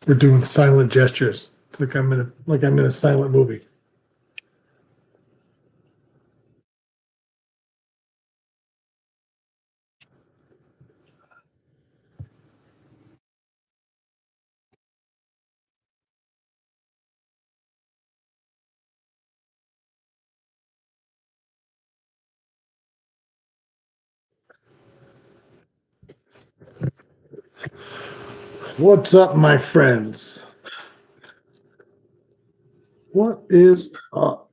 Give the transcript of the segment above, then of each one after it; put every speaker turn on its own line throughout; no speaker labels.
We're doing silent gestures. It's like I'm in a silent movie. What's up, my friends? What is up?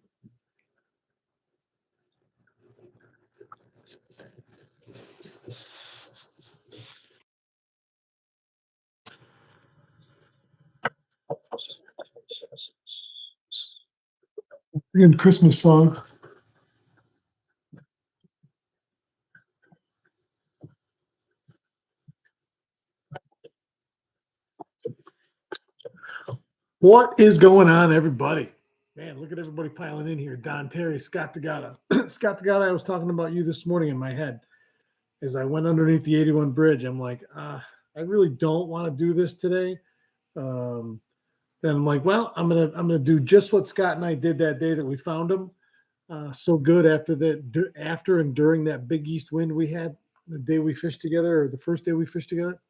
Again, Christmas song. What is going on, everybody? Man, look at everybody piling in here. Don Terry, Scott Tagata. Scott Tagata, I was talking about you this morning in my head as I went underneath the 81 bridge. I'm like, I really don't want to do this today. Then I'm like, well, I'm gonna do just what Scott and I did that day that we found him. So good after and during that big east wind we had the day we fished together, or the first day we fished together.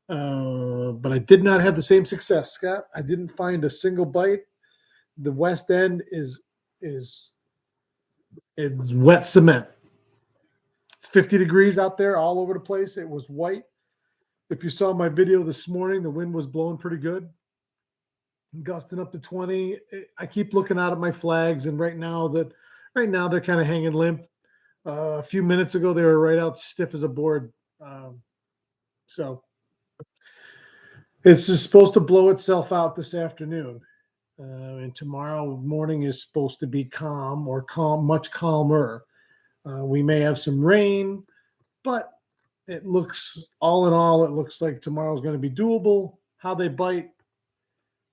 But I did not have the same success, Scott. I didn't find a single bite. The west end is it's wet cement. It's 50 degrees out there all over the place. It was white. If you saw my video this morning, the wind was blowing pretty good, gusting up to 20. I keep looking out at my flags, and right now they're kind of hanging limp. A few minutes ago, they were right out stiff as a board. So it's just supposed to blow itself out this afternoon. And tomorrow morning is supposed to be calm, much calmer. We may have some rain, but all in all, it looks like tomorrow's going to be doable. How they bite,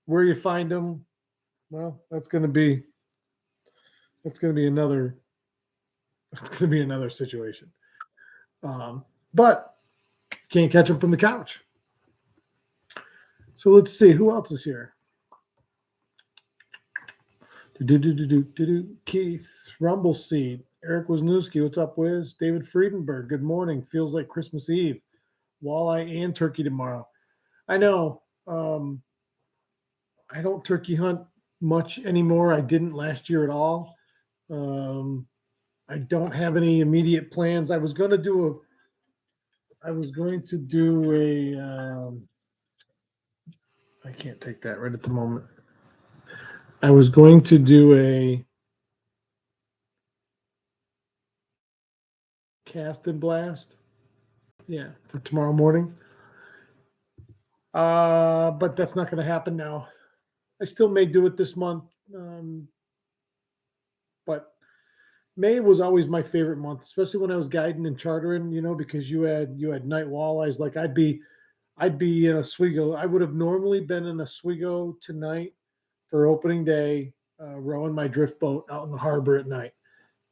where you find them, well, that's going to be another situation. But can't catch them from the couch. So let's see who else is here. Keith Rumbleseed, Eric Wisniewski, what's up, Wiz? David Friedenberg, good morning. Feels like Christmas Eve. Walleye and turkey tomorrow. I know. I don't turkey hunt much anymore. I didn't last year at all. I don't have any immediate plans. I was going to do a. I can't take that right at the moment. I was going to do a cast and blast. Yeah, for tomorrow morning. But that's not going to happen now. I still may do it this month. But May was always my favorite month, especially when I was guiding and chartering, because you had night walleyes. Like I'd be in Oswego. I would have normally been in Oswego tonight for opening day, rowing my drift boat out in the harbor at night.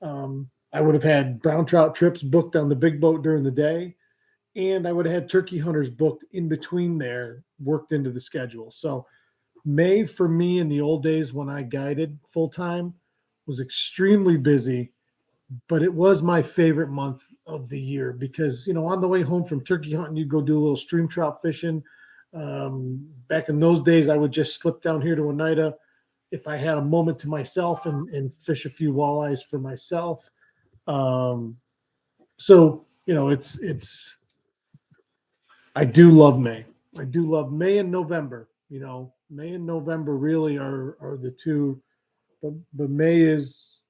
I would have had brown trout trips booked on the big boat during the day, and I would have had turkey hunters booked in between there, worked into the schedule. So May for me in the old days when I guided full time was extremely busy, but it was my favorite month of the year because, on the way home from turkey hunting, you'd go do a little stream trout fishing. Back in those days, I would just slip down here to Oneida if I had a moment to myself and fish a few walleyes for myself. So, I do love May. I do love May and November. May and November really are the two, but May is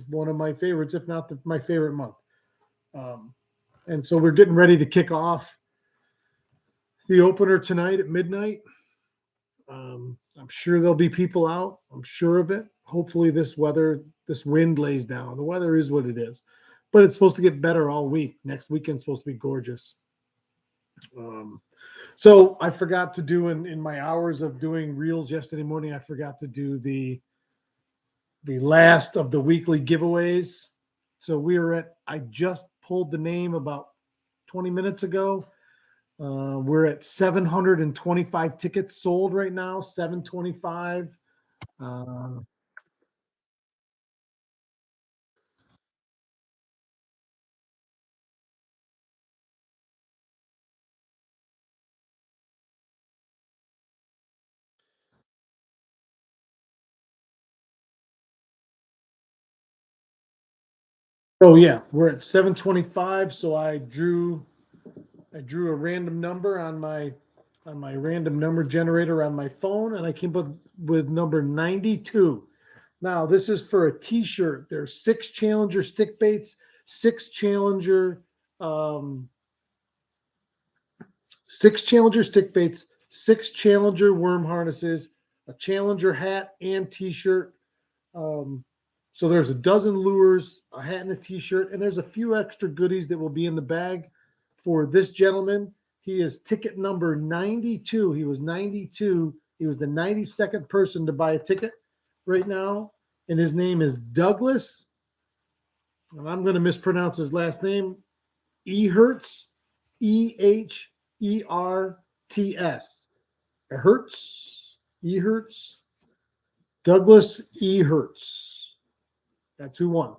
one of my favorites, if not my favorite month. And so we're getting ready to kick off the opener tonight at midnight. I'm sure there'll be people out. I'm sure of it. Hopefully this wind lays down. The weather is what it is, but it's supposed to get better all week. Next weekend's supposed to be gorgeous. So I forgot to do in my hours of doing reels yesterday morning, I forgot to do the last of the weekly giveaways. So I just pulled the name about 20 minutes ago. We're at 725 tickets sold right now. 725. Uh, oh yeah, we're at 725. So I drew a random number on my random number generator on my phone, and I came up with number 92. Now this is for a T-shirt. There's six Challenger, um, six Challenger stick baits, six Challenger worm harnesses, a Challenger hat and T-shirt. Um, so there's a dozen lures, a hat and a T-shirt, and there's a few extra goodies that will be in the bag for this gentleman. He is ticket number 92. He was 92. He was the 92nd person to buy a ticket right now, and his name is Douglas. And I'm going to mispronounce his last name. Ehertz, Eherts. Ehertz, Douglas Ehertz. That's who won.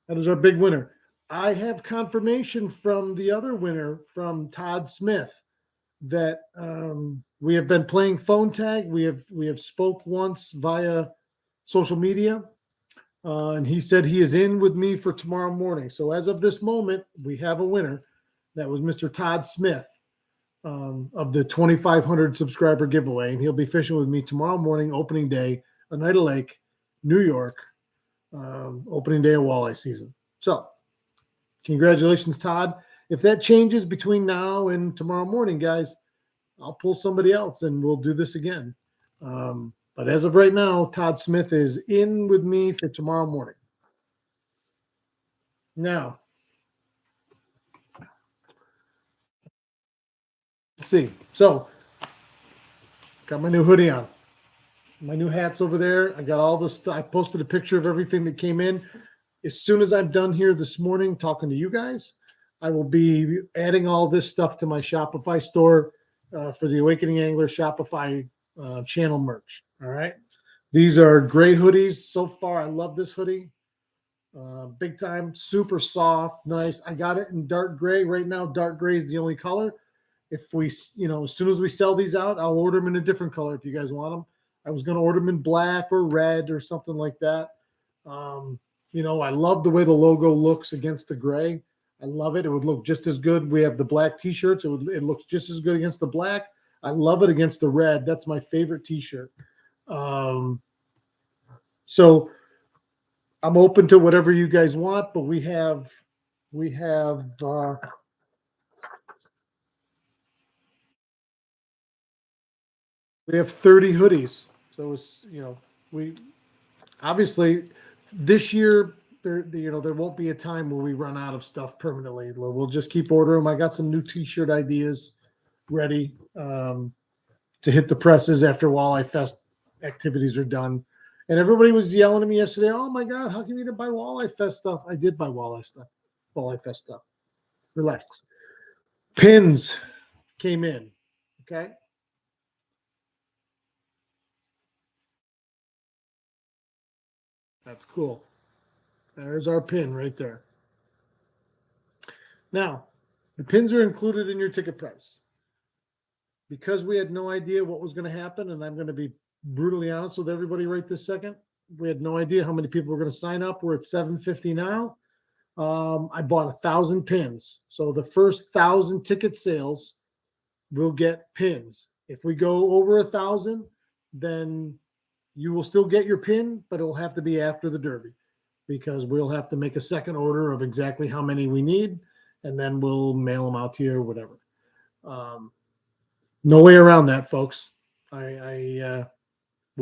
That is our big winner. I have confirmation from the other winner, from Todd Smith, that we have been playing phone tag. We have spoke once via social media, and he said he is in with me for tomorrow morning. So as of this moment, we have a winner. That was Mr. Todd Smith, of the 2,500 subscriber giveaway, and he'll be fishing with me tomorrow morning, opening day, Oneida Lake, New York, opening day of walleye season. So, congratulations, Todd. If that changes between now and tomorrow morning, guys, I'll pull somebody else and we'll do this again. But as of right now, Todd Smith is in with me for tomorrow morning. Now, let's see. So, got my new hoodie on. My new hat's over there. I got all this stuff. I posted a picture of everything that came in. As soon as I'm done here this morning talking to you guys, I will be adding all this stuff to my Shopify store for the Awakening Angler Shopify channel merch. All right. These are gray hoodies. So far, I love this hoodie. Big time, super soft, nice. I got it in dark gray. Right now, dark gray is the only color. If we, as soon as we sell these out, I'll order them in a different color if you guys want them. I was going to order them in black or red or something like that. I love the way the logo looks against the gray. I love it. It would look just as good. We have the black T-shirts. It looks just as good against the black. I love it against the red. That's my favorite T-shirt. So I'm open to whatever you guys want, but we have we have 30 hoodies. So we obviously this year there won't be a time where we run out of stuff permanently. We'll just keep ordering them. I got some new T-shirt ideas ready to hit the presses after Walleye Fest activities are done. And everybody was yelling at me yesterday, "Oh my God, how come you didn't buy Walleye Fest stuff?" I did buy Walleye Fest stuff. Relax. Pins came in. Okay. That's cool. There's our pin right there. Now, the pins are included in your ticket price. Because we had no idea what was going to happen, and I'm going to be brutally honest with everybody right this second. We had no idea how many people were going to sign up. We're at 750 now. I bought 1,000 pins. So the first 1,000 ticket sales will get pins. If we go over 1,000, then you will still get your pin, but it will have to be after the Derby, because we'll have to make a second order of exactly how many we need, and then we'll mail them out to you or whatever. No way around that, folks. We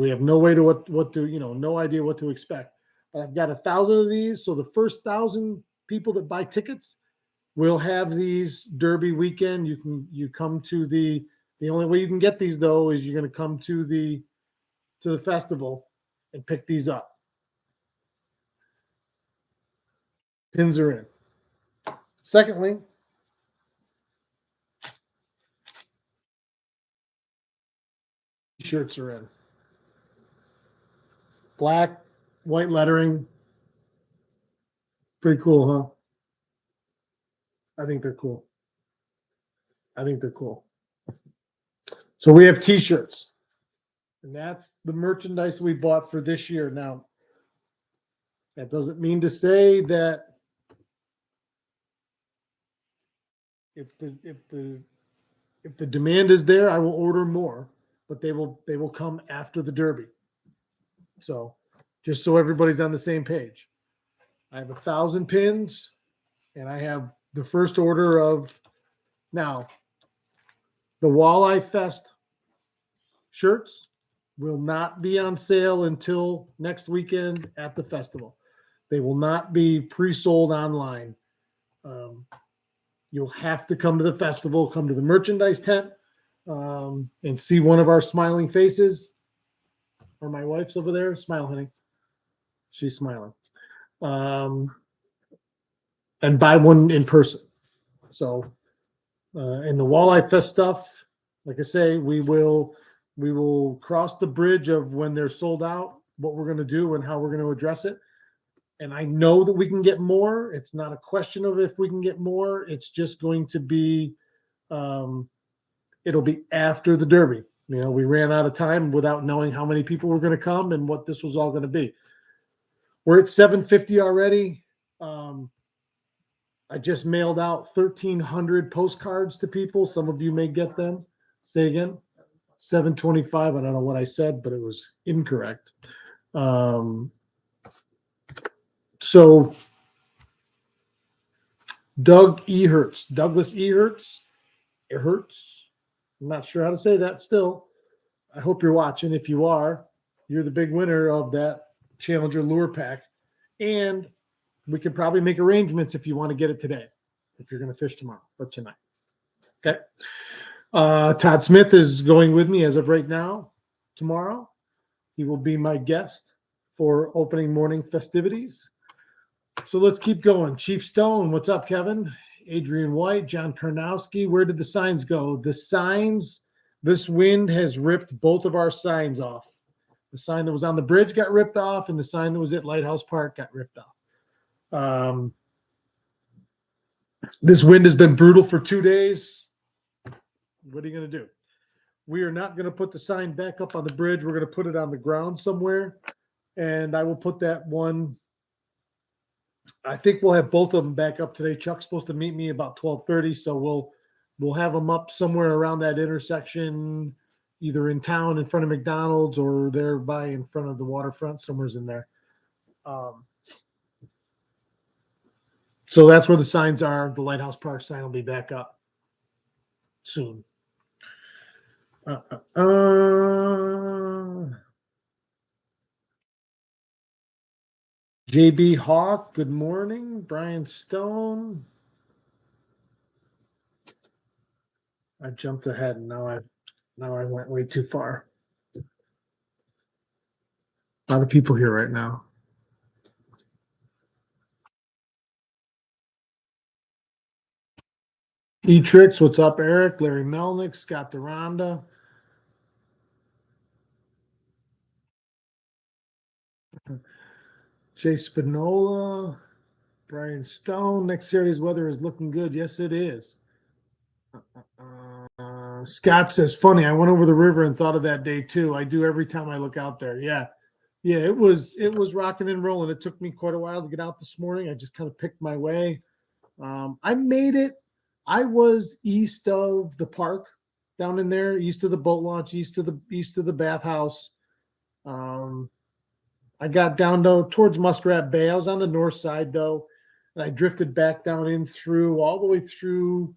have no way to what to no idea what to expect. But I've got 1,000 of these, so the first 1,000 people that buy tickets will have these Derby weekend. You come to the only way you can get these though is you're going to come to the festival and pick these up. Pins are in. Secondly, T-shirts are in. Black, white lettering. Pretty cool, huh? I think they're cool. I think they're cool. So we have T-shirts, and that's the merchandise we bought for this year. Now, that doesn't mean to say that if the demand is there, I will order more, but they will come after the Derby. So, just so everybody's on the same page, I have 1,000 pins, and I have the first order of now the Walleye Fest shirts will not be on sale until next weekend at the festival. They will not be pre-sold online. You'll have to come to the festival, come to the merchandise tent, and see one of our smiling faces. Or my wife's over there. Smile, honey. She's smiling. And buy one in person. So, in the Walleye Fest stuff, like I say, we will cross the bridge of when they're sold out, what we're going to do and how we're going to address it. And I know that we can get more. It's not a question of if we can get more. It's just going to be, it'll be after the Derby. You know, we ran out of time without knowing how many people were going to come and what this was all going to be. We're at 750 already. I just mailed out 1,300 postcards to people. Some of you may get them. Say again. 725. I don't know what I said, but it was incorrect. So Douglas Ehertz. It hurts. I'm not sure how to say that still. I hope you're watching. If you are, you're the big winner of that Challenger lure pack. And we could probably make arrangements if you want to get it today, if you're going to fish tomorrow or tonight. Okay. Todd Smith is going with me as of right now. Tomorrow, he will be my guest for opening morning festivities. So let's keep going. Chief Stone, what's up, Kevin? Adrian White, John Karnowski. Where did the signs go? The signs, this wind has ripped both of our signs off. The sign that was on the bridge got ripped off, and the sign that was at Lighthouse Park got ripped off. This wind has been brutal for 2 days. What are you going to do? We are not going to put the sign back up on the bridge. We're going to put it on the ground somewhere, and I will put that one. I think we'll have both of them back up today. Chuck's supposed to meet me about 12:30, so we'll have them up somewhere around that intersection, either in town in front of McDonald's or there by in front of the waterfront, somewhere's in there. So that's where the signs are. The Lighthouse Park sign will be back up soon. JB Hawk, good morning. Brian Stone. I jumped ahead and now I went way too far. A lot of people here right now. E-Tricks, what's up, Eric? Larry Melnick, Scott Duranda. Jay Spinola, Brian Stone. Next Saturday's weather is looking good. Yes, it is. Scott says, funny, I went over the river and thought of that day too. I do every time I look out there. Yeah, it was rocking and rolling. It took me quite a while to get out this morning. I just kind of picked my way. I made it. I was east of the park down in there, east of the boat launch, east of the bathhouse. I got down towards Muskrat Bay. I was on the north side though, and I drifted back down in through all the way through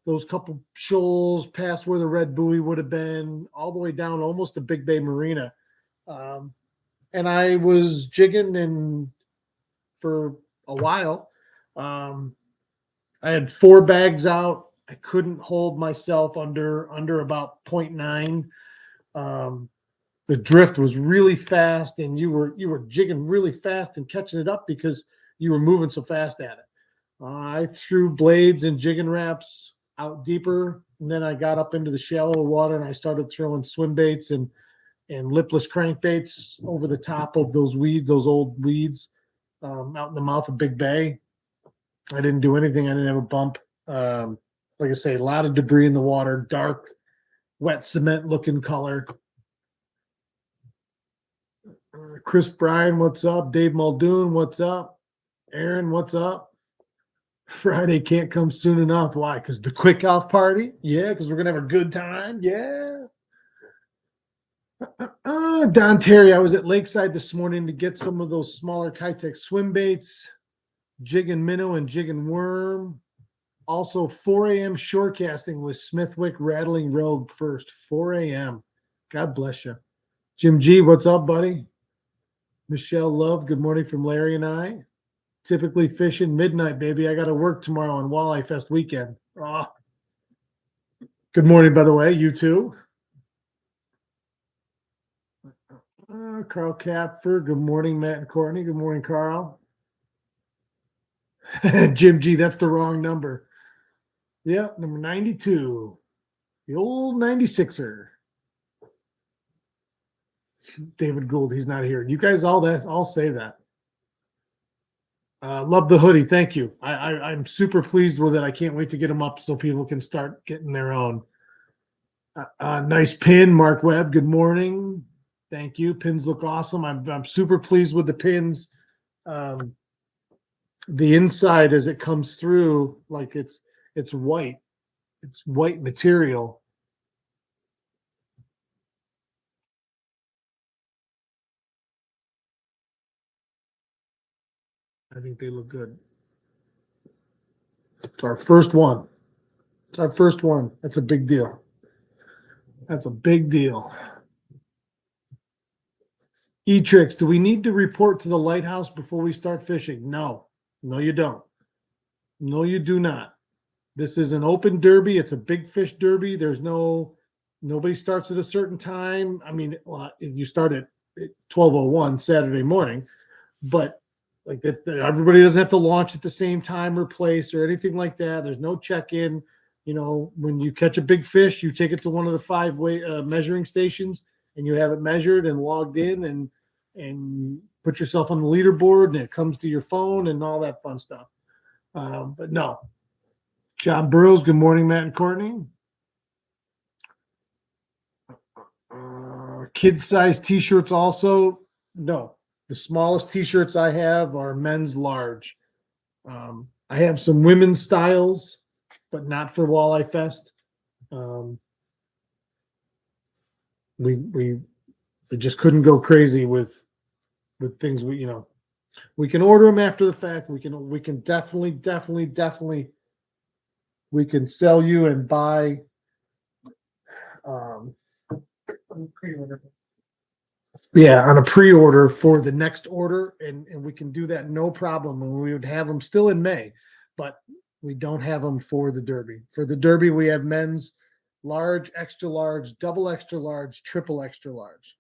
those couple shoals past where the red buoy would have been, all the way down almost to Big Bay Marina. And I was jigging for a while. I had 4 bags out. I couldn't hold myself under about 0.9. The drift was really fast, and you were jigging really fast and catching it up because you were moving so fast at it. I threw blades and jigging wraps out deeper. And then I got up into the shallower water and I started throwing swim baits and lipless crankbaits over the top of those weeds, those old weeds, out in the mouth of Big Bay. I didn't do anything. I didn't have a bump. Like I say, a lot of debris in the water, dark, wet cement looking color. Chris Bryan, what's up? Dave Muldoon, what's up? Aaron, what's up? Friday can't come soon enough. Why? Because the Kickoff party? Yeah, because we're going to have a good time. Yeah. Don Terry, I was at Lakeside this morning to get some of those smaller Kitech swim baits, jig and minnow and jig and worm. Also, 4 a.m. shore casting with Smithwick Rattling Rogue first. 4 a.m. God bless you. Jim G, what's up, buddy? Michelle Love, good morning from Larry and I. Typically fishing midnight, baby. I got to work tomorrow on Walleye Fest weekend. Oh. Good morning, by the way. You too. Carl Kapfer. Good morning, Matt and Courtney. Good morning, Carl. Jim G, that's the wrong number. Yeah, number 92. The old 96er. David Gould, he's not here. You guys all say that. Love the hoodie. Thank you. I'm super pleased with it. I can't wait to get them up so people can start getting their own. Nice pin, Mark Webb. Good morning. Thank you. Pins look awesome. I'm super pleased with the pins. The inside as it comes through, like it's white. It's white material. I think they look good. It's our first one. It's our first one. That's a big deal. That's a big deal. E-Tricks, do we need to report to the lighthouse before we start fishing? No. No, you don't. No, you do not. This is an open derby. It's a big fish derby. Nobody starts at a certain time. I mean, well, you start at 12:01 Saturday morning, but like that, everybody doesn't have to launch at the same time or place or anything like that. There's no check-in. You know, when you catch a big fish, you take it to one of the 5 measuring stations and you have it measured and logged in and put yourself on the leaderboard and it comes to your phone and all that fun stuff. But no. John Burrows, good morning, Matt and Courtney. Kid-size T-shirts also? No. The smallest T-shirts I have are men's large. I have some women's styles, but not for Walleye Fest. We just couldn't go crazy with things. We can order them after the fact. We can definitely we can sell you and buy. Yeah, on a pre-order for the next order, and we can do that no problem. And we would have them still in May, but we don't have them for the Derby. For the Derby, we have men's large, extra large, double extra large, triple extra large.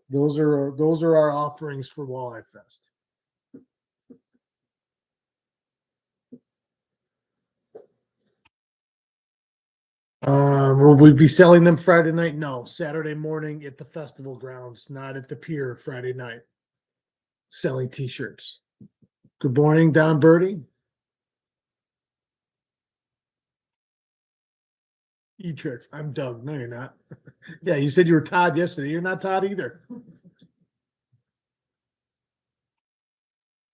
Those are our offerings for Walleye Fest. Will we be selling them Friday night? No, Saturday morning at the festival grounds, not at the pier Friday night. Selling T-shirts. Good morning, Don Birdie. E-Tricks. I'm Doug. No, you're not. Yeah, you said you were Todd yesterday. You're not Todd either.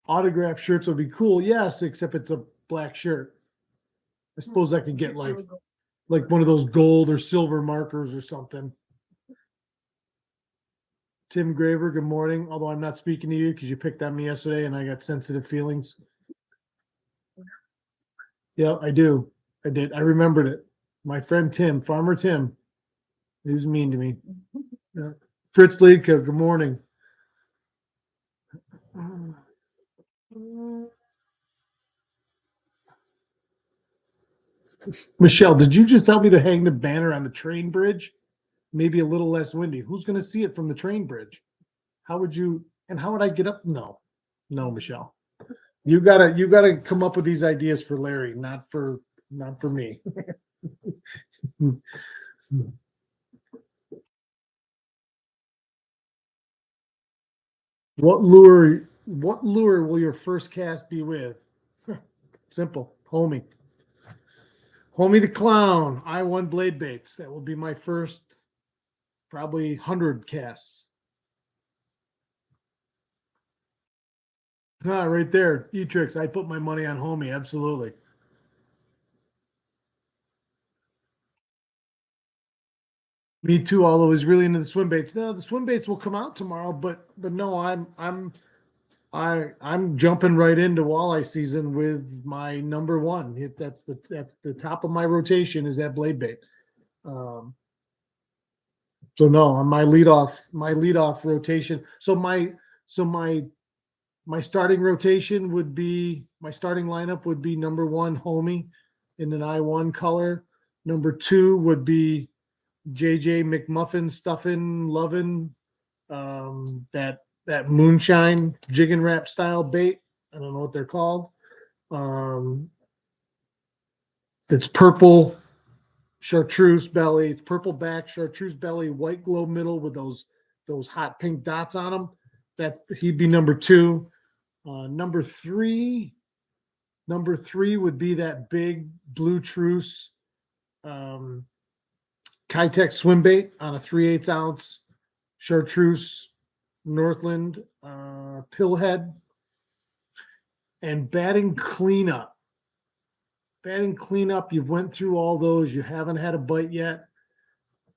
Autograph shirts would be cool. Yes, except it's a black shirt. I suppose I could get like one of those gold or silver markers or something. Tim Graver, good morning. Although I'm not speaking to you because you picked on me yesterday and I got sensitive feelings. Yeah, I do. I did. I remembered it. My friend Tim, Farmer Tim, he was mean to me. Yeah. Fritz Liedke, good morning. Michelle, did you just tell me to hang the banner on the train bridge? Maybe a little less windy. Who's going to see it from the train bridge? How would I get up? No, Michelle. You gotta come up with these ideas for Larry, not for me. What lure will your first cast be with? Simple. Homie. Homie the clown. I one blade baits. That will be my first probably 100 casts. Ah, right there. E-Tricks. I put my money on Homie. Absolutely. Me too, although he's really into the swim baits. No, the swim baits will come out tomorrow, but no, I'm jumping right into walleye season with my number one. That's the top of my rotation is that blade bait. Um, so no, on my leadoff rotation. So my starting rotation would be my starting lineup would be number one, Homie, in an I1 color. Number two would be JJ McMuffin stuffing loving that moonshine jig and wrap style bait. I don't know what they're called. Um, it's purple chartreuse belly, it's purple back, chartreuse belly, white glow middle with those hot pink dots on them. That he'd be number two. Number three, would be that big blue truce um, Kitech swim bait on a 3/8 ounce chartreuse Northland pillhead. And batting cleanup. You've went through all those. You haven't had a bite yet.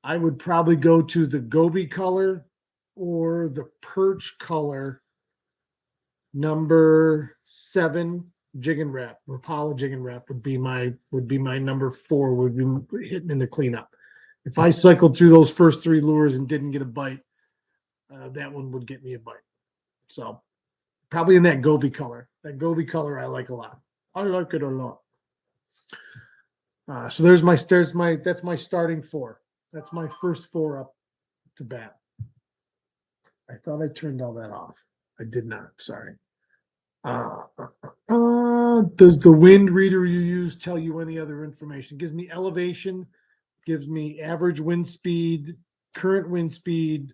I would probably go to the Gobi color or the perch color number 7 jig and wrap. Rapala jig and wrap would be my number 4, would be hitting in the cleanup. If I cycled through those first 3 lures and didn't get a bite, that one would get me a bite. So probably in that Gobi color. That Gobi color I like a lot. I like it a lot. So that's my starting 4. That's my first 4 up to bat. I thought I turned all that off. I did not. Sorry. Does the wind reader you use tell you any other information? It gives me elevation, gives me average wind speed, current wind speed,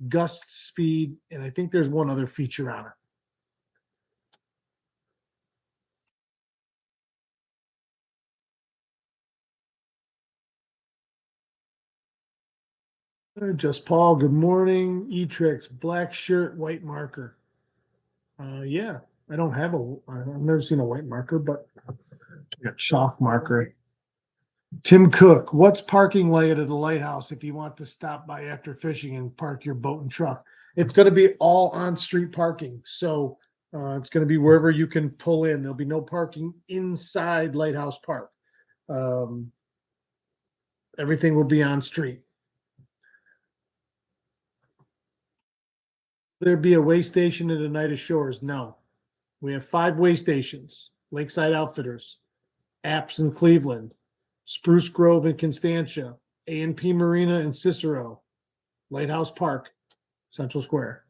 gust speed, and I think there's one other feature on it. Just Paul, good morning. E-Tricks, black shirt, white marker. Yeah, I don't have I've never seen a white marker, but I got chalk marker. Tim Cook, what's parking like at the lighthouse if you want to stop by after fishing and park your boat and truck? It's going to be all on street parking. So it's going to be wherever you can pull in. There'll be no parking inside Lighthouse Park. Um, everything will be on street. There be a way station at Oneida Shores? No. We have 5 way stations. Lakeside Outfitters, Apps in Cleveland, Spruce Grove and Constantia, A&P Marina and Cicero, Lighthouse Park, Central Square.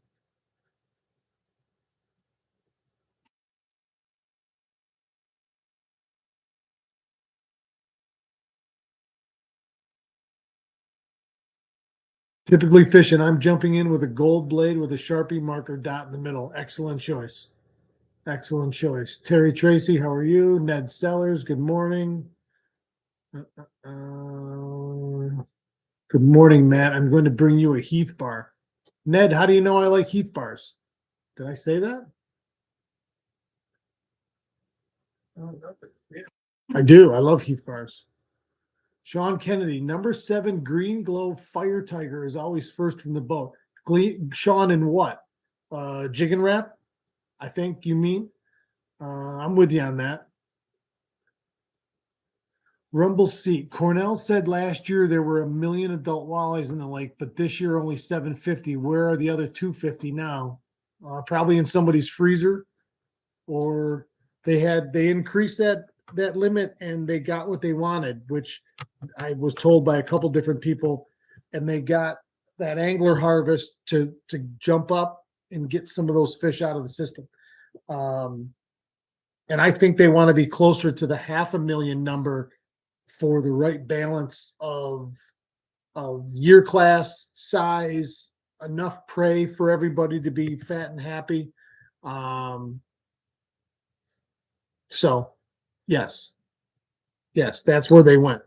Typically fishing, I'm jumping in with a gold blade with a Sharpie marker dot in the middle. Excellent choice. Excellent choice. Terry Tracy, how are you? Ned Sellers, good morning. Good morning, Matt. I'm going to bring you a Heath bar. Ned, how do you know I like Heath bars? Did I say that? I do. I love Heath bars. Sean Kennedy, number 7 Green Glow Fire Tiger is always first from the boat. Sean, in what? Jig and wrap? I think you mean. I'm with you on that. Rumble Seat. Cornell said last year there were 1 million adult walleyes in the lake, but this year only 750. Where are the other 250 now? Probably in somebody's freezer, or they increased that limit and they got what they wanted, which I was told by a couple different people, and they got that angler harvest to jump up and get some of those fish out of the system. And I think they want to be closer to the 500,000 number for the right balance of year class, size, enough prey for everybody to be fat and happy. Um, so yes, yes, that's where they went.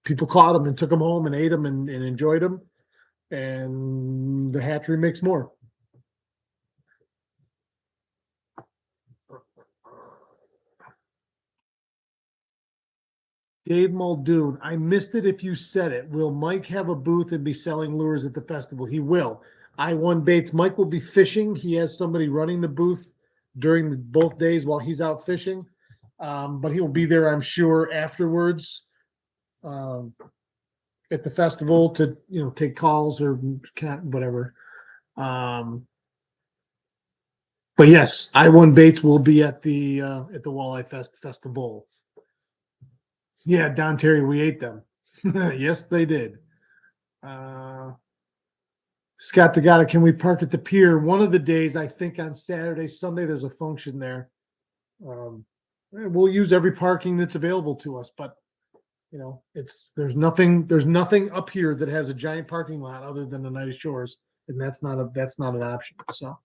People caught them and took them home and ate them and enjoyed them. And the hatchery makes more. Dave Muldoon, I missed it if you said it. Will Mike have a booth and be selling lures at the festival? He will. I won baits. Mike will be fishing. He has somebody running the booth during both days while he's out fishing. But he will be there, I'm sure, afterwards um, at the festival to take calls or whatever. Um, but yes, I won baits will be at the Walleye Fest festival. Yeah, Don Terry, we ate them. Yes, they did. Uh, Scott Tagata, can we park at the pier one of the days? I think on Saturday, Sunday, there's a function there. We'll use every parking that's available to us, but there's nothing up here that has a giant parking lot other than the Oneida Shores, and that's not an option. So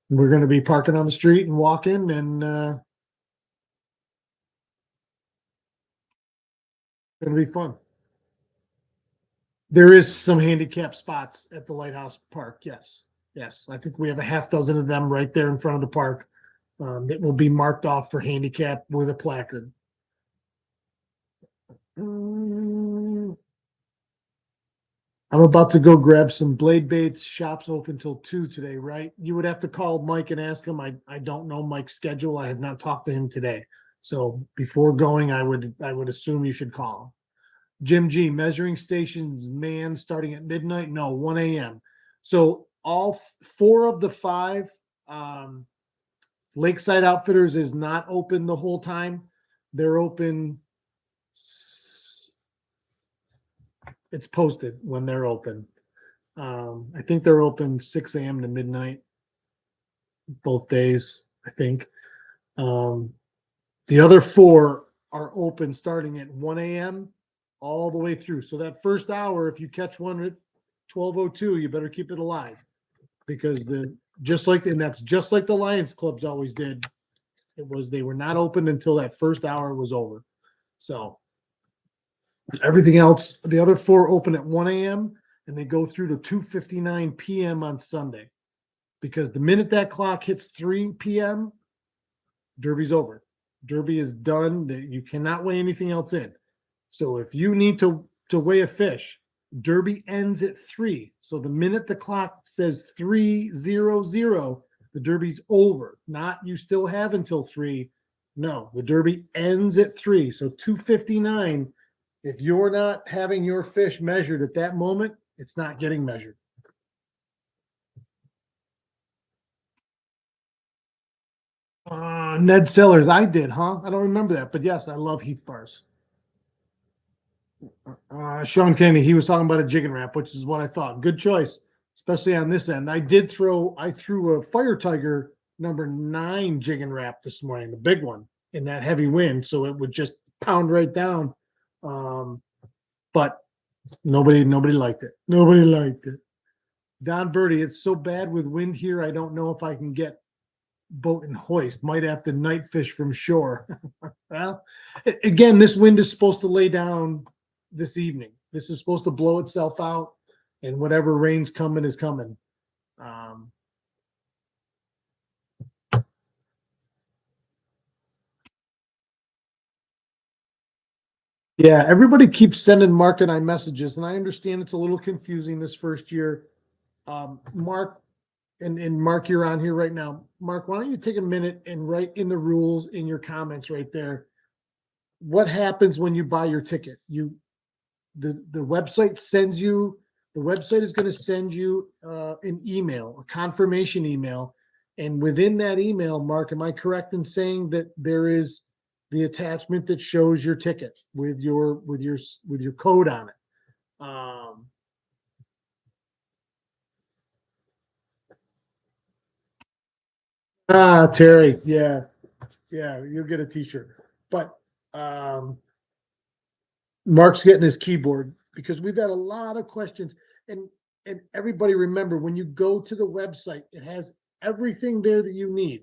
we're going to be parking on the street and walking, and it's going to be fun. There is some handicap spots at the Lighthouse Park. Yes. Yes. I think we have a half dozen of them right there in front of the park that will be marked off for handicap with a placard. I'm about to go grab some blade baits. Shop's open till 2 today, right? You would have to call Mike and ask him. I don't know Mike's schedule. I have not talked to him today. So before going, I would assume you should call him. Jim G, measuring stations manned starting at midnight? No, 1 a.m. So all 4 of the 5 Lakeside Outfitters is not open the whole time. They're open. It's posted when they're open. I think they're open 6 a.m. to midnight both days, I think. The other 4 are open starting at 1 a.m. all the way through. So that first hour, if you catch one at 12:02, you better keep it alive because that's just like the Lions clubs always did. They were not open until that first hour was over. So everything else, the other 4 open at 1 a.m. and they go through to 2:59 p.m. on Sunday. Because the minute that clock hits 3 p.m., Derby's over. Derby is done. You cannot weigh anything else in. So if you need to weigh a fish, Derby ends at 3. So the minute the clock says 3:00, the Derby's over. Not you still have until 3. No, the Derby ends at 3. So 2:59. If you're not having your fish measured at that moment, it's not getting measured. Ned Sellers, I did, huh? I don't remember that, but yes, I love Heath bars. Sean Kennedy, he was talking about a jigging wrap, which is what I thought. Good choice, especially on this end. I threw a Fire Tiger number 9 jigging wrap this morning, the big one in that heavy wind, so it would just pound right down. But nobody liked it. Nobody liked it. Don Birdie, it's so bad with wind here. I don't know if I can get boat and hoist. Might have to night fish from shore. Well, again, this wind is supposed to lay down this evening. This is supposed to blow itself out, and whatever rain's coming is coming. Yeah, everybody keeps sending Mark and I messages, and I understand it's a little confusing this first year. Mark, and Mark, you're on here right now. Mark, why don't you take a minute and write in the rules in your comments right there? What happens when you buy your ticket? The website sends you. The website is going to send you an email, a confirmation email, and within that email, Mark, am I correct in saying that there is the attachment that shows your ticket with your code on it? Terry, yeah, you'll get a T-shirt, but Mark's getting his keyboard because we've had a lot of questions. And everybody remember, when you go to the website, it has everything there that you need.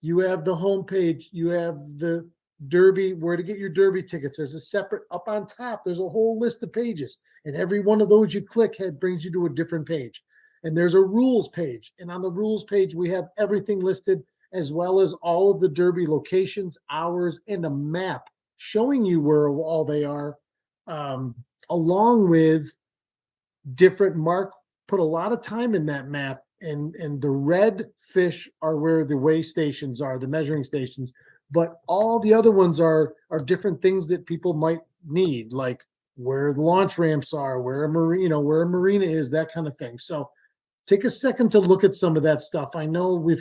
You have the homepage, you have the Derby, where to get your Derby tickets. There's a separate up on top. There's a whole list of pages, and every one of those you click brings you to a different page. And there's a rules page, and on the rules page we have everything listed, as well as all of the Derby locations, hours, and a map showing you where all they are, um, along with different. Mark put a lot of time in that map, and the red fish are where the weigh stations are, the measuring stations, but all the other ones are different things that people might need, like where the launch ramps are, where a marina, where a marina is, that kind of thing. So take a second to look at some of that stuff. I know we're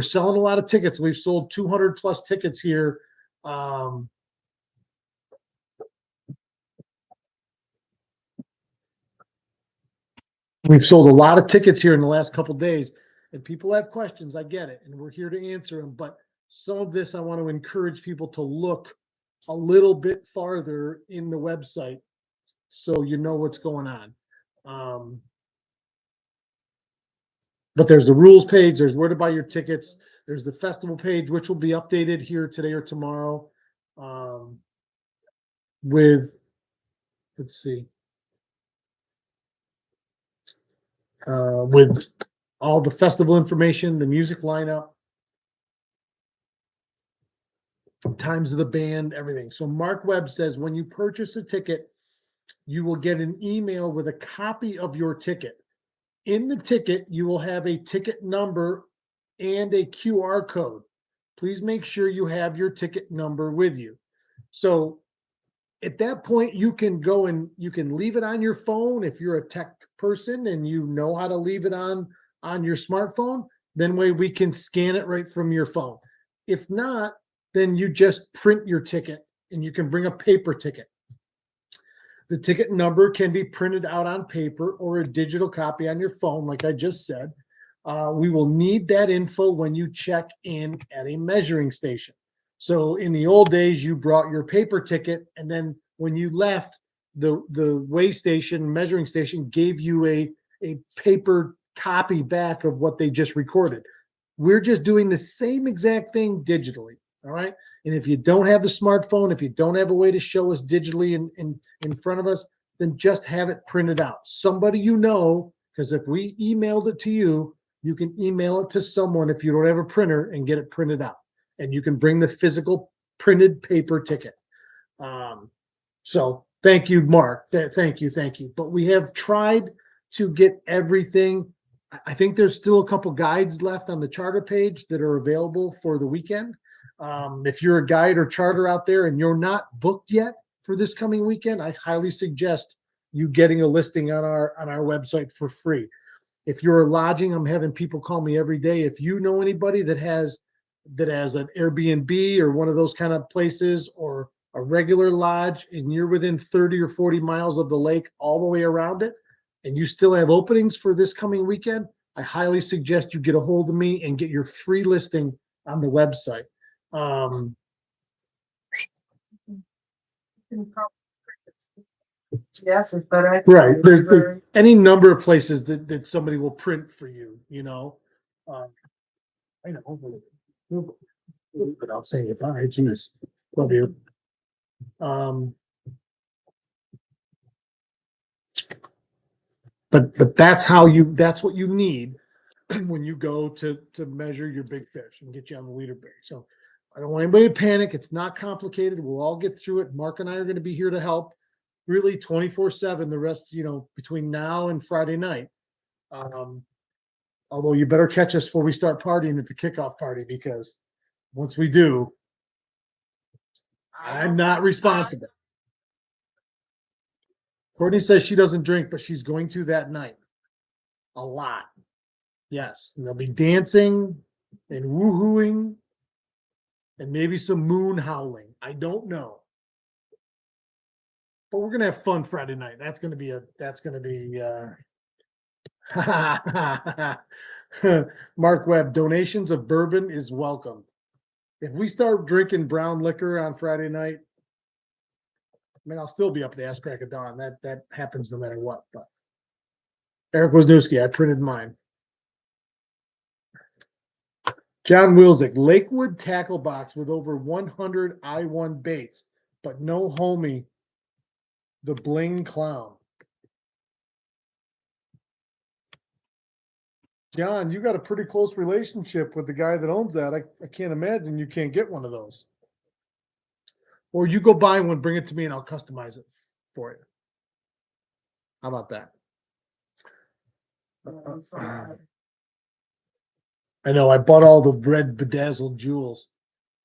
selling a lot of tickets. We've sold 200 plus tickets here. We've sold a lot of tickets here in the last couple of days, and people have questions. I get it, and we're here to answer them. But some of this, I want to encourage people to look a little bit farther in the website so you know what's going on. But there's the rules page, there's where to buy your tickets, there's the festival page, which will be updated here today or tomorrow. With, let's see, with all the festival information, the music lineup, times of the band, everything. So Mark Webb says when you purchase a ticket, you will get an email with a copy of your ticket. In the ticket, you will have a ticket number and a QR code. Please make sure you have your ticket number with you. So at that point, you can go and you can leave it on your phone if you're a tech person and you know how to leave it on your smartphone. Then we can scan it right from your phone. If not, then you just print your ticket, and you can bring a paper ticket. The ticket number can be printed out on paper or a digital copy on your phone, like I just said. We will need that info when you check in at a measuring station. So in the old days, you brought your paper ticket, and then when you left, the weigh station, measuring station, gave you a paper copy back of what they just recorded. We're just doing the same exact thing digitally. All right. And if you don't have the smartphone, if you don't have a way to show us digitally in front of us, then just have it printed out. Somebody because if we emailed it to you, you can email it to someone if you don't have a printer and get it printed out. And you can bring the physical printed paper ticket. So thank you, Mark. Thank you. But we have tried to get everything. I think there's still a couple guides left on the charter page that are available for the weekend. If you're a guide or charter out there and you're not booked yet for this coming weekend, I highly suggest you getting a listing on our website for free. If you're lodging, I'm having people call me every day. If you know anybody that has an Airbnb or one of those kind of places, or a regular lodge, and you're within 30 or 40 miles of the lake all the way around it, and you still have openings for this coming weekend, I highly suggest you get a hold of me and get your free listing on the website.
Yes, it's better.
Right. There's any number of places that somebody will print for you, I know, but I'll say if I, geez, love you. But that's what you need when you go to measure your big fish and get you on the leaderboard. So I don't want anybody to panic. It's not complicated. We'll all get through it. Mark and I are going to be here to help, really 24/7. The rest, between now and Friday night. Although you better catch us before we start partying at the kickoff party, because once we do, I'm not responsible. Courtney says she doesn't drink, but she's going to that night. A lot. Yes. And they'll be dancing and woohooing and maybe some moon howling. I don't know. But we're gonna have fun Friday night. That's gonna be Mark Webb, donations of bourbon is welcome. If we start drinking brown liquor on Friday night, I mean, I'll still be up at the ass crack of dawn. That happens no matter what. But Eric Wisniewski, I printed mine. John Wilczek, Lakewood tackle box with over 100 I-1 baits, but no homie, the bling clown. John, you got a pretty close relationship with the guy that owns that. I can't imagine you can't get one of those. Or you go buy one, bring it to me, and I'll customize it for you. How about that? I know, I bought all the red bedazzled jewels.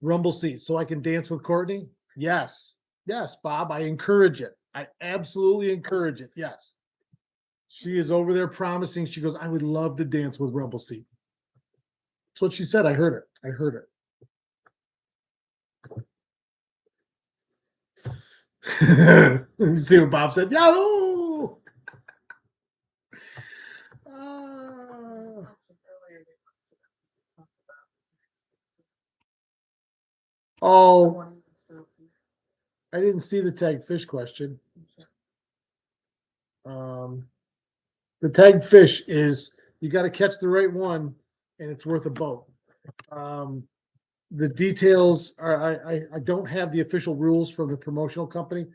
Rumble seats so I can dance with Courtney? Yes. Yes, Bob, I encourage it. I absolutely encourage it. Yes. She is over there promising. She goes, I would love to dance with Rumble seat. That's what she said. I heard it. I heard it. See what Bob said? Yahoo! Oh, I didn't see the tagged fish question. The tagged fish is you got to catch the right one, and it's worth a boat. The details are I don't have the official rules from the promotional company,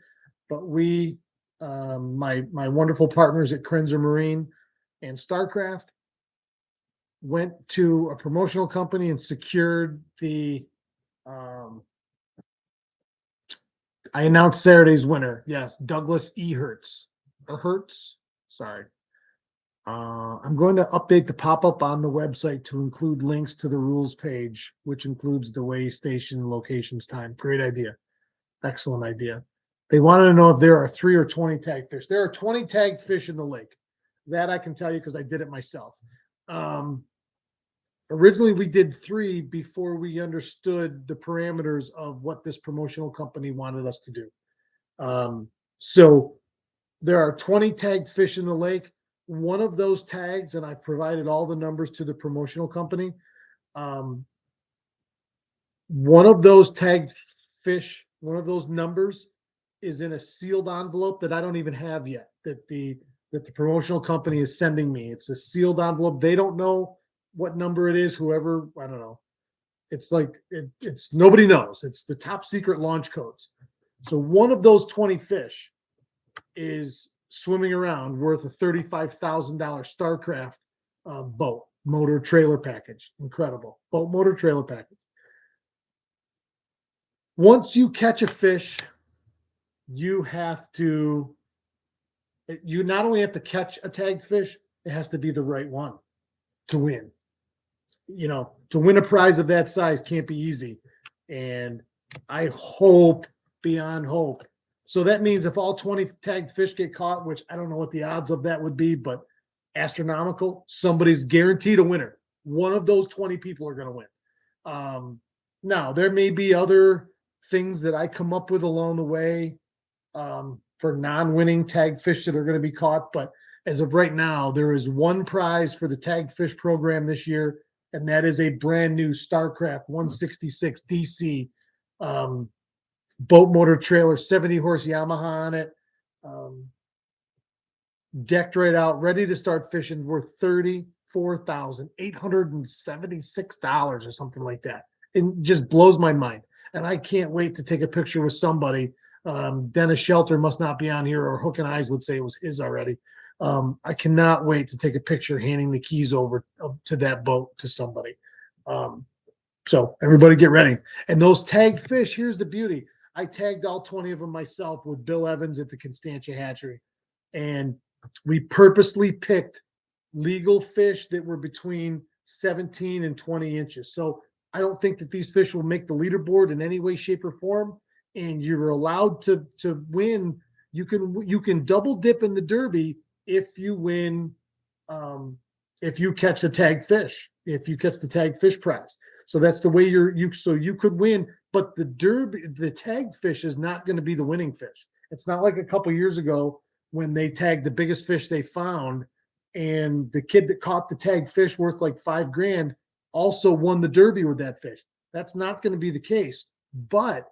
but we my wonderful partners at Krenzer Marine and Starcraft went to a promotional company and secured the I announced Saturday's winner. Yes, Douglas E. Hertz. Or Hertz. Sorry. I'm going to update the pop-up on the website to include links to the rules page, which includes the way station, locations, time. Great idea. Excellent idea. They wanted to know if there are 3 or 20 tagged fish. There are 20 tagged fish in the lake. That I can tell you because I did it myself. Originally, we did 3 before we understood the parameters of what this promotional company wanted us to do. So there are 20 tagged fish in the lake. One of those tags, and I've provided all the numbers to the promotional company. One of those tagged fish, one of those numbers is in a sealed envelope that I don't even have yet, that the promotional company is sending me. It's a sealed envelope. They don't know what number it is, whoever, I don't know. It's like, it's nobody knows. It's the top secret launch codes. So one of those 20 fish is swimming around worth a $35,000 Starcraft boat motor trailer package. Incredible. Boat motor trailer package. Once you catch a fish, you not only have to catch a tagged fish, it has to be the right one to win. You know, to win a prize of that size can't be easy. And I hope beyond hope. So that means if all 20 tagged fish get caught, which I don't know what the odds of that would be, but astronomical, somebody's guaranteed a winner. One of those 20 people are going to win. Now, there may be other things that I come up with along the way for non-winning tagged fish that are going to be caught. But as of right now, there is one prize for the tagged fish program this year, and that is a brand new Starcraft 166 DC boat motor trailer, 70-horse Yamaha on it, decked right out, ready to start fishing, worth $34,876 or something like that. It just blows my mind. And I can't wait to take a picture with somebody. Dennis Shelter must not be on here, or Hook and Eyes would say it was his already. I cannot wait to take a picture handing the keys over to that boat to somebody. So everybody get ready. And those tagged fish, here's the beauty. I tagged all 20 of them myself with Bill Evans at the Constantia Hatchery. And we purposely picked legal fish that were between 17 and 20 inches. So I don't think that these fish will make the leaderboard in any way, shape, or form. And you're allowed to win. You can double dip in the Derby if you win, if you catch a tagged fish, if you catch the tagged fish prize. So that's the way so you could win, but the Derby, the tagged fish is not going to be the winning fish. It's not like a couple years ago when they tagged the biggest fish they found, and the kid that caught the tagged fish worth like $5,000 also won the Derby with that fish. That's not going to be the case. But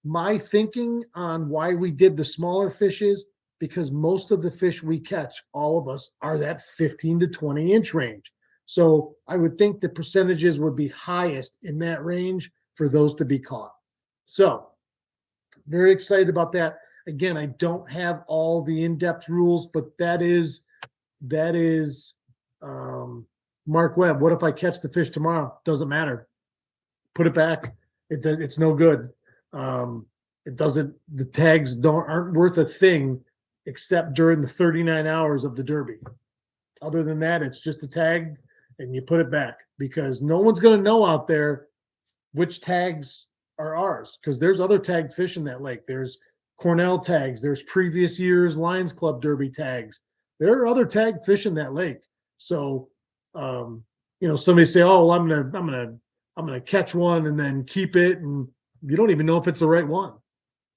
My thinking on why we did the smaller fish is because most of the fish we catch, all of us, are that 15 to 20-inch range. So I would think the percentages would be highest in that range for those to be caught. So very excited about that. Again, I don't have all the in-depth rules, but that is Mark Webb. What if I catch the fish tomorrow? Doesn't matter. Put it back. It's no good. It doesn't. The tags aren't worth a thing except during the 39 hours of the Derby. Other than that, it's just a tag, and you put it back because no one's going to know out there which tags are ours because there's other tagged fish in that lake. There's Cornell tags. There's previous year's Lions Club Derby tags. There are other tagged fish in that lake. So, somebody say, "Oh, well, I'm gonna catch one and then keep it," and you don't even know if it's the right one.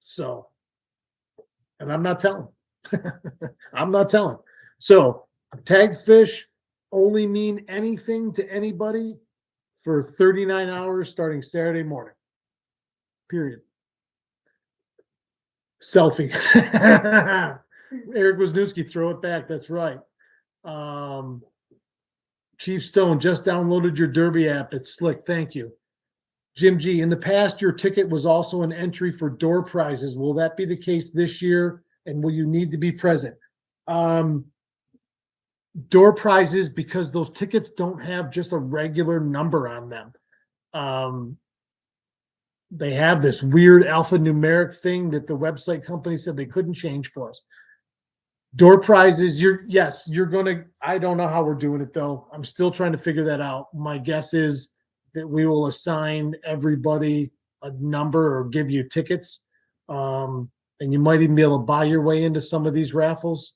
So, and I'm not telling. I'm not telling. So, tagged fish only mean anything to anybody for 39 hours starting Saturday morning. Period. Selfie. Eric Wisniewski, throw it back. That's right. Chief Stone just downloaded your Derby app. It's slick. Thank you. Jim G, in the past, your ticket was also an entry for door prizes. Will that be the case this year? And will you need to be present? Door prizes, because those tickets don't have just a regular number on them. They have this weird alphanumeric thing that the website company said they couldn't change for us. Door prizes, you're gonna. I don't know how we're doing it though. I'm still trying to figure that out. My guess is that we will assign everybody a number or give you tickets, and you might even be able to buy your way into some of these raffles.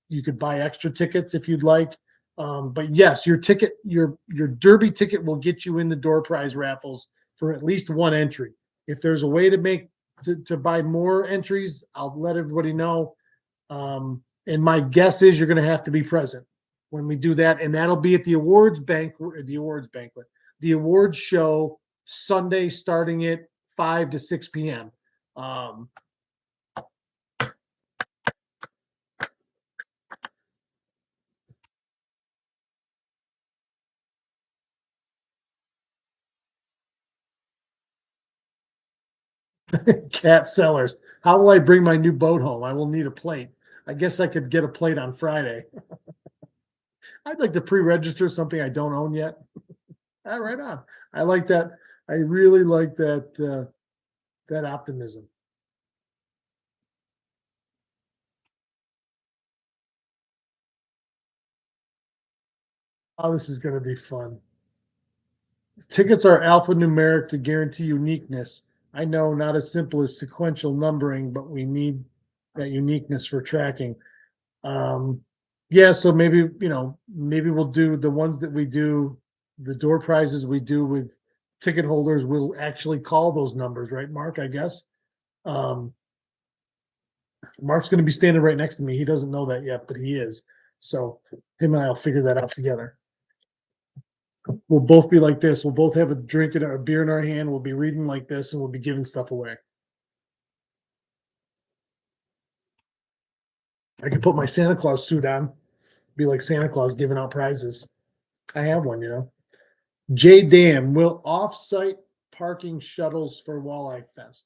You could buy extra tickets if you'd like. But yes, your Derby ticket will get you in the door prize raffles for at least one entry. If there's a way to buy more entries, I'll let everybody know. And my guess is you're going to have to be present when we do that, and that'll be at the awards show Sunday, starting at 5 to 6 p.m. Cat Sellers. How will I bring my new boat home? I will need a plate. I guess I could get a plate on Friday. I'd like to pre-register something I don't own yet. Right on. I like that. I really like that optimism. Oh, this is going to be fun. Tickets are alphanumeric to guarantee uniqueness. I know, not as simple as sequential numbering, but we need that uniqueness for tracking. Yeah, so maybe we'll do the ones that we do, the door prizes we do with ticket holders. We'll actually call those numbers, right, Mark? I guess. Um, Mark's going to be standing right next to me. He doesn't know that yet, but he is. So him and I'll figure that out together. We'll both be like this. We'll both have a drink and a beer in our hand. We'll be reading like this, and we'll be giving stuff away. I could put my Santa Claus suit on, be like Santa Claus giving out prizes. I have one. Jay Dam, will off-site parking shuttles for Walleye Fest?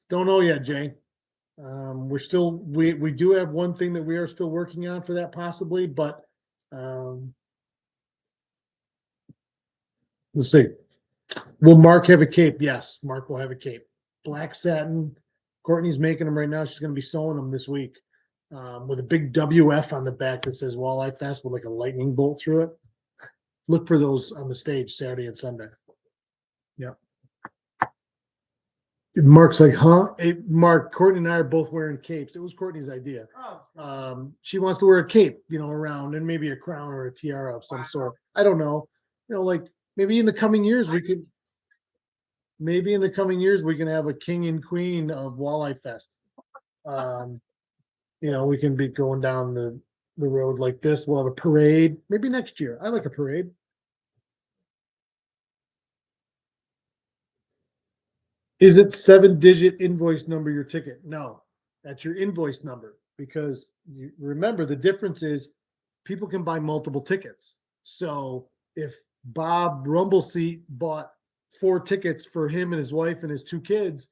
Don't know yet, Jay. We do have one thing that we are still working on for that possibly, but let's see. Will Mark have a cape? Yes, Mark will have a cape. Black satin. Courtney's making them right now. She's going to be sewing them this week with a big WF on the back that says Walleye Fest with like a lightning bolt through it. Look for those on the stage Saturday and Sunday. Yeah. Mark's like, huh? Hey, Mark, Courtney and I are both wearing capes. It was Courtney's idea. She wants to wear a cape, around, and maybe a crown or a tiara of some sort. I don't know. Like maybe in the coming years we could. Maybe in the coming years we can have a king and queen of Walleye Fest. We can be going down the road like this. We'll have a parade. Maybe next year. I like a parade. Is it 7-digit invoice number your ticket? No, that's your invoice number, because you remember the difference is people can buy multiple tickets. So if Bob Rumbleseat bought 4 tickets for him and his wife and his 2 kids,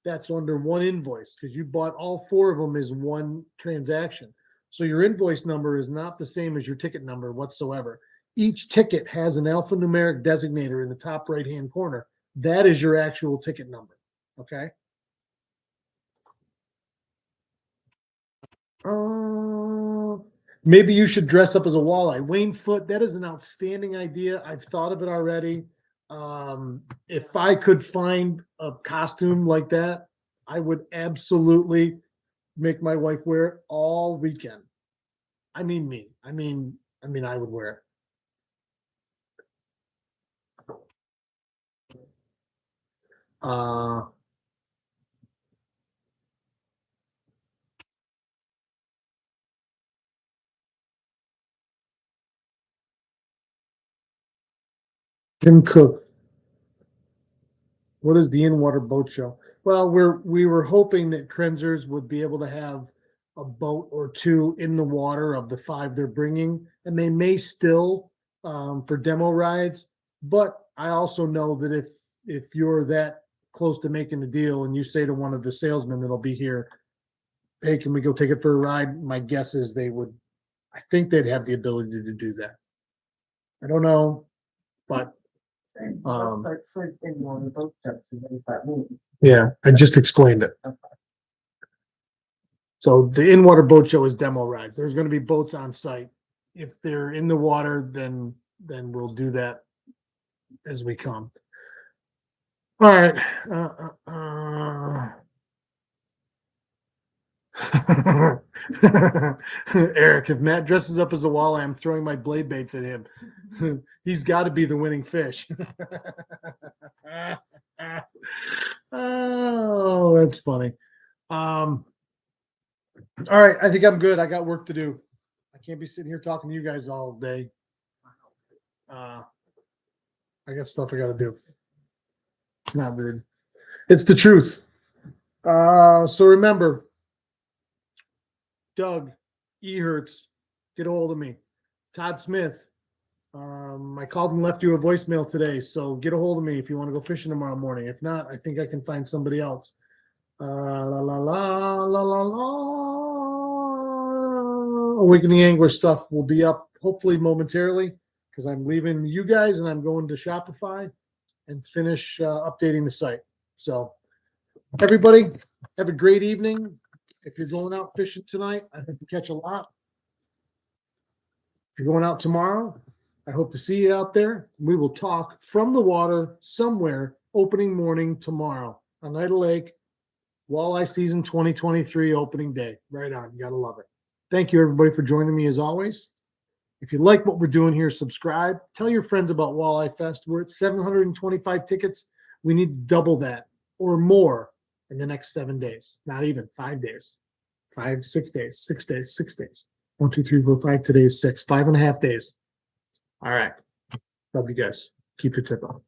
that's under one invoice because you bought all 4 of them as one transaction. So your invoice number is not the same as your ticket number whatsoever. Each ticket has an alphanumeric designator in the top right-hand corner. That is your actual ticket number. Okay. Maybe you should dress up as a walleye. Wayne Foot, that is an outstanding idea. I've thought of it already. If I could find a costume like that, I would absolutely make my wife wear it all weekend. I mean me. I would wear it. Tim Cook. What is the in-water boat show? Well, we were hoping that Krenzers would be able to have a boat or 2 in the water of the 5 they're bringing, and they may still for demo rides. But I also know that if you're that close to making a deal and you say to one of the salesmen that'll be here, "Hey, can we go take it for a ride?" My guess is they would. I think they'd have the ability to do that. I don't know, but yeah, I just explained it. So the in-water boat show is demo rides. There's going to be boats on site. If they're in the water, then we'll do that as we come. All right. Eric, if Matt dresses up as a walleye, I'm throwing my blade baits at him. He's got to be the winning fish. Oh, that's funny. All right, I think I'm good. I got work to do. I can't be sitting here talking to you guys all day. I got stuff I got to do. It's not weird. It's the truth. So remember, Doug Ehertz, get a hold of me. Todd Smith, I called and left you a voicemail today, so get a hold of me if you want to go fishing tomorrow morning. If not, I think I can find somebody else. La la la la la la. Awakening Angler stuff will be up hopefully momentarily because I'm leaving you guys and I'm going to Shopify and finish updating the site. So everybody, have a great evening. If you're going out fishing tonight, I hope you catch a lot. If you're going out tomorrow, I hope to see you out there. We will talk from the water somewhere opening morning tomorrow on Oneida Lake, Walleye Season 2023 opening day. Right on. You got to love it. Thank you, everybody, for joining me as always. If you like what we're doing here, subscribe. Tell your friends about Walleye Fest. We're at 725 tickets. We need to double that or more in the next 7 days. Not even 5 days. 6 days. 6 days. 6 days. 1, 2, 3, 4, 5. Today is 6. 5.5 days. All right. Love you guys. Keep your tip on.